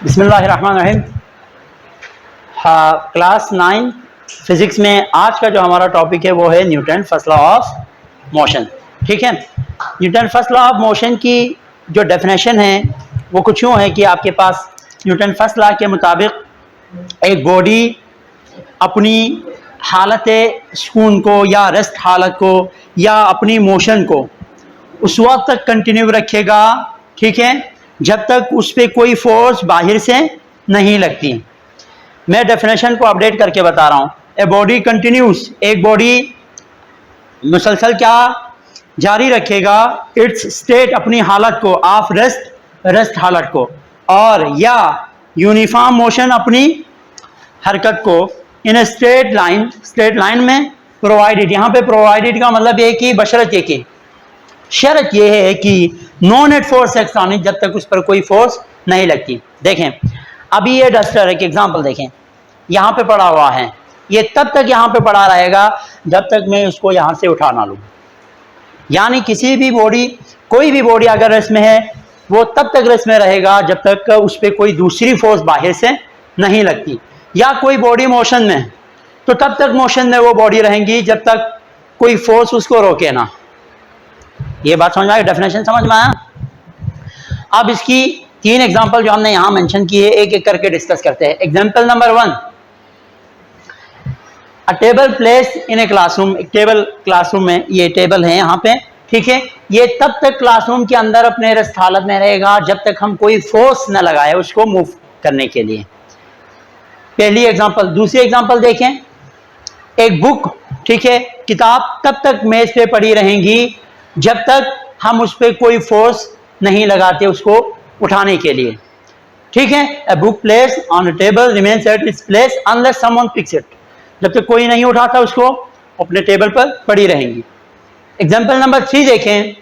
बिस्मिल्लाहिर्रहमानिर्रहीम। हाँ, class 9 physics में आज का जो हमारा टॉपिक है वो है Newton first law of motion. ठीक है, Newton first law of motion की जो डेफिनेशन है वो कुछ यूँ है कि आपके पास न्यूटन फर्स्ट लॉ के मुताबिक एक बॉडी अपनी हालत सुकून को या रेस्ट हालत को या अपनी मोशन को उस वक्त तक कंटिन्यू रखेगा, ठीक है, जब तक उस पर कोई फोर्स बाहर से नहीं लगती। मैं डेफिनेशन को अपडेट करके बता रहा हूँ। ए बॉडी कंटिन्यूस, एक बॉडी मुसलसल क्या जारी रखेगा इट्स स्टेट, अपनी हालत को, ऑफ रेस्ट हालत को, और या यूनिफॉर्म मोशन, अपनी हरकत को, इन स्ट्रेट लाइन में प्रोवाइडेड। यहाँ पे प्रोवाइडेड का मतलब ये कि बशर्त ये कि, शर्त यह है कि no net force act on it, जब तक उस पर कोई फोर्स नहीं लगती। देखें अभी ये डस्टर एक एग्जांपल देखें, यहाँ पे पड़ा हुआ है, ये तब तक यहाँ पे पड़ा रहेगा जब तक मैं उसको यहाँ से उठा ना लूँ। यानी किसी भी बॉडी, कोई भी बॉडी अगर रेस्ट में है वो तब तक रेस्ट में रहेगा जब तक उस पर कोई दूसरी फोर्स बाहर से नहीं लगती। या कोई बॉडी मोशन में है तो तब तक मोशन में वो बॉडी रहेंगी जब तक कोई फोर्स उसको रोके ना। ये बात समझ में आई? डेफिनेशन समझ में आया? अब इसकी 3 एग्जांपल जो हमने यहां मेंशन की है एक एक करके डिस्कस करते हैं। Example number 1, a table place in a classroom. एक टेबल क्लासरूम में, ये टेबल है यहाँ पे, ठीक है, ये तब तक क्लासरूम के अंदर अपने रेस्ट हालत में रहेगा जब तक हम कोई फोर्स न लगाए उसको मूव करने के लिए। पहली एग्जांपल। दूसरी एग्जांपल देखें, एक बुक, ठीक है, किताब तब तक मेज पे पड़ी रहेंगी जब तक हम उस पर कोई फोर्स नहीं लगाते उसको उठाने के लिए, ठीक है। A book place on a table remains at its place unless someone picks it, जब तक कोई नहीं उठाता उसको अपने टेबल पर पड़ी रहेंगी। एग्जांपल नंबर 3 देखें।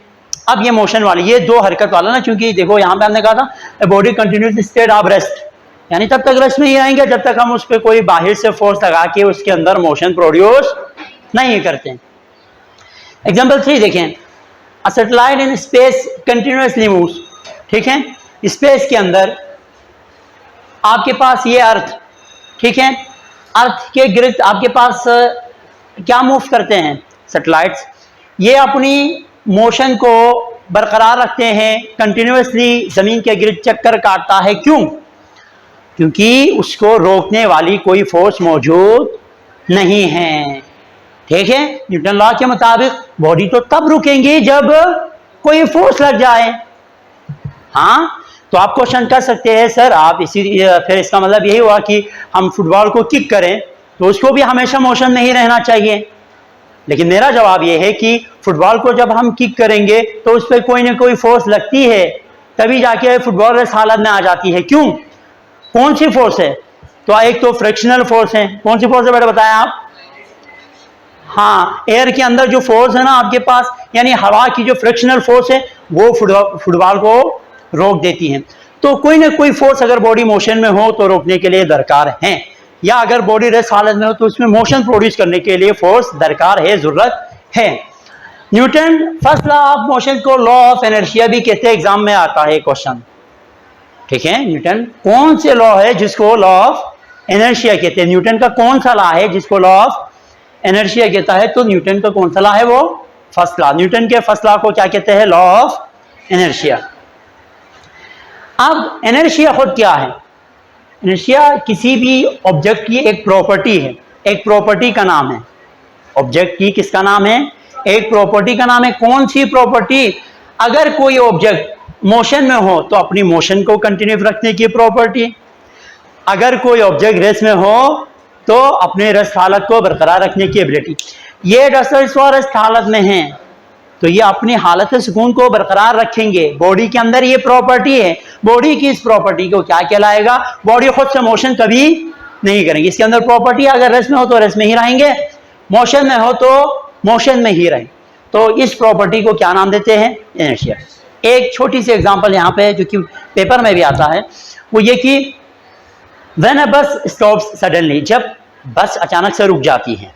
अब ये मोशन वाली, ये 2 हरकत वाला ना, क्योंकि देखो यहाँ पे हमने कहा था a body continuous state of rest, यानी तब तक रेस्ट में ही रहेंगे जब तक हम उस पर कोई बाहर से फोर्स लगा के उसके अंदर मोशन प्रोड्यूस नहीं करते। एग्जांपल 3 देखें। A satellite in space continuously moves, ठीक है, स्पेस के अंदर आपके पास ये अर्थ, ठीक है, अर्थ के गिर्द आपके पास क्या मूव करते हैं सैटेलाइट्स, ये अपनी मोशन को बरकरार रखते हैं, कंटिन्यूसली जमीन के गिर्द चक्कर काटता है। क्यों? क्योंकि उसको रोकने वाली कोई फोर्स मौजूद नहीं है, ठीक है। न्यूटन लॉ के मुताबिक बॉडी तो तब रुकेंगी जब कोई फोर्स लग जाए। हाँ, तो आप क्वेश्चन कर सकते हैं सर आप इसी, फिर इसका मतलब यही हुआ कि हम फुटबॉल को किक करें तो उसको भी हमेशा मोशन में ही रहना चाहिए। लेकिन मेरा जवाब यह है कि फुटबॉल को जब हम किक करेंगे तो उस पर कोई ना कोई फोर्स लगती है, तभी जाके फुटबॉल इस हालत में आ जाती है। क्यों? कौन सी फोर्स है? तो एक तो फ्रिक्शनल फोर्स है। कौन सी फोर्स है बेटा बताएं आप? हाँ, एयर के अंदर जो फोर्स है ना आपके पास, यानी हवा की जो फ्रिक्शनल फोर्स है वो फुटबॉल को रोक देती है। तो कोई ना कोई फोर्स अगर बॉडी मोशन में हो तो रोकने के लिए दरकार है, या अगर बॉडी रेस्ट हालत में हो तो उसमें मोशन प्रोड्यूस करने के लिए फोर्स दरकार है, जरूरत है। Newton first law of motion को लॉ ऑफ इनर्शिया भी कहते हैं, एग्जाम में आता है क्वेश्चन, ठीक है। न्यूटन कौन से लॉ है जिसको लॉ ऑफ इनर्शिया कहते हैं? न्यूटन का कौन सा लॉ है जिसको लॉ ऑफ इनर्शिया कहता है? तो न्यूटन का कौन सा लॉ है? वो फर्स्ट लॉ। न्यूटन के फर्स्ट लॉ को क्या कहते हैं? Law of inertia. अब इनर्शिया खुद क्या है? इनर्शिया किसी भी ऑब्जेक्ट की एक प्रॉपर्टी है, एक प्रॉपर्टी का नाम है। ऑब्जेक्ट की किसका नाम है? एक प्रॉपर्टी का नाम है। कौन सी प्रॉपर्टी? अगर कोई ऑब्जेक्ट मोशन में हो तो अपनी मोशन को कंटिन्यू रखने की प्रॉपर्टी, अगर कोई ऑब्जेक्ट रेस्ट में हो तो अपने रेस्ट हालत को बरकरार रखने की एबिलिटी। ये रेस्ट हालत में हैं तो ये अपनी हालत सुकून को बरकरार रखेंगे। बॉडी के अंदर ये प्रॉपर्टी है। बॉडी की इस प्रॉपर्टी को क्या कहलाएगा? बॉडी खुद से मोशन कभी नहीं करेंगे। इसके अंदर प्रॉपर्टी, अगर रेस्ट में हो तो रेस्ट में ही रहेंगे, मोशन में हो तो मोशन में ही रहेंगे। तो इस प्रॉपर्टी को क्या नाम देते हैं? इनर्शिया। एक छोटी सी एग्जाम्पल यहाँ पे जो कि पेपर में भी आता है, वो ये कि When a bus stops suddenly, जब बस अचानक से रुक जाती है,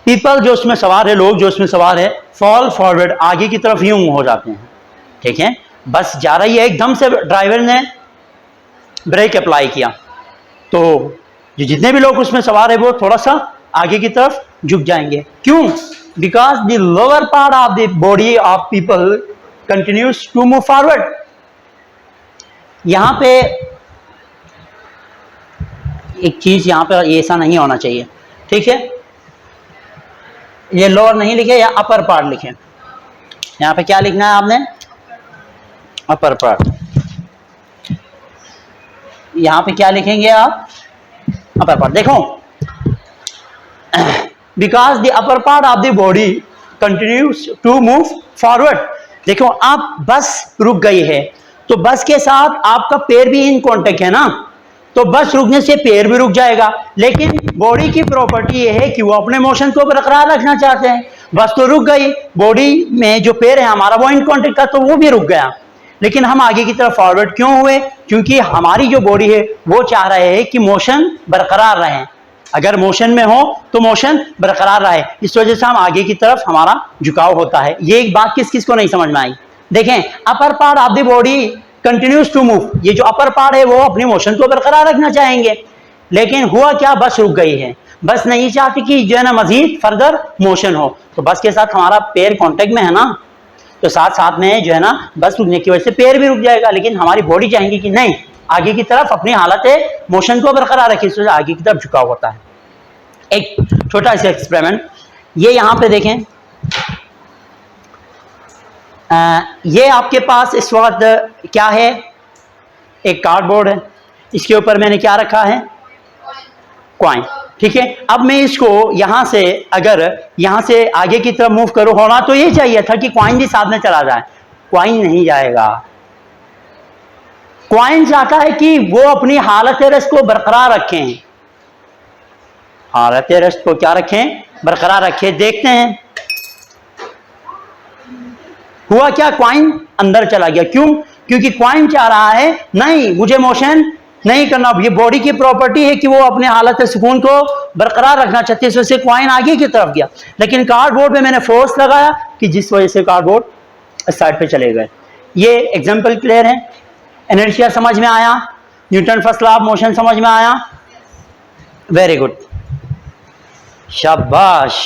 पीपल जो उसमें सवार है, लोग जो उसमें सवार है, फॉल फॉरवर्ड, आगे की तरफ यूं हो जाते हैं, ठीक है। बस जा रही है, एकदम से ड्राइवर ने ब्रेक अप्लाई किया तो जो जितने भी लोग उसमें सवार है वो थोड़ा सा आगे की तरफ झुक जाएंगे। क्यों? Because the lower part of the body of people continues to move forward. यहां पे एक चीज, यहां पे ऐसा नहीं होना चाहिए, ठीक है? ये लोअर नहीं लिखे या अपर पार्ट लिखे। यहां पे क्या लिखना है आपने? Upper part. यहां पे क्या लिखेंगे आप? Upper part. देखो, because the upper part of the body continues to move forward. देखो, आप बस रुक गई है तो बस के साथ आपका पैर भी इन कांटेक्ट है ना, तो बस रुकने से पैर भी रुक जाएगा। लेकिन बॉडी की प्रॉपर्टी ये है कि वो अपने मोशन को बरकरार रखना चाहते हैं। बस तो रुक गई, बॉडी में जो पैर है हमारा वो इन कांटेक्ट का, तो वो भी रुक गया। लेकिन हम आगे की तरफ फॉरवर्ड क्यों हुए? क्योंकि हमारी जो बॉडी है वो चाह रहे हैं कि मोशन बरकरार रहे। अगर मोशन में हो तो मोशन बरकरार रहे, इस वजह से हम आगे की तरफ हमारा झुकाव होता है। ये एक बात किस किस को नहीं समझ में आई? देखें, upper part of the body continues to move. ये जो अपर पार्ट है वो अपनी मोशन को बरकरार रखना चाहेंगे, लेकिन हुआ क्या? बस रुक गई है। बस नहीं चाहती कि जो है ना मजीद फर्दर मोशन हो, तो बस के साथ हमारा पैर कांटेक्ट में है ना, तो साथ साथ में जो है ना बस रुकने की वजह से पैर भी रुक जाएगा। लेकिन हमारी बॉडी चाहेंगी कि नहीं, आगे की तरफ अपनी हालत मोशन को बरकरार रखे, इस वजह से आगे की तरफ झुकाव होता है। एक छोटा सा एक्सपेरिमेंट, ये यहां पे देखें, ये आपके पास इस वक्त क्या है? एक कार्डबोर्ड है, इसके ऊपर मैंने क्या रखा है? कॉइन, ठीक है? अब मैं इसको यहां से, अगर यहां से आगे की तरफ मूव करूं, होना तो ये चाहिए था कि कॉइन भी साथ में चला जाए। कॉइन नहीं जाएगा। कॉइन चाहता है कि वो अपनी हालत रस्त को बरकरार रखें। हालत रस्त को क्या रखें? बरकरार रखें। देखते हैं हुआ क्या? कॉइन अंदर चला गया। क्यों? क्योंकि कॉइन चाह रहा है नहीं, मुझे मोशन नहीं करना। ये बॉडी की प्रॉपर्टी है कि वो अपने हालत सुकून को बरकरार रखना चाहती है, इस वजह से कॉइन आगे की तरफ गया। लेकिन कार्डबोर्ड पे मैंने फोर्स लगाया कि जिस वजह से कार्डबोर्ड साइड पे चले गए। ये एग्जांपल क्लियर है? इनर्शिया समझ में आया? Newton first law of motion समझ में आया? वेरी गुड, शाबाश।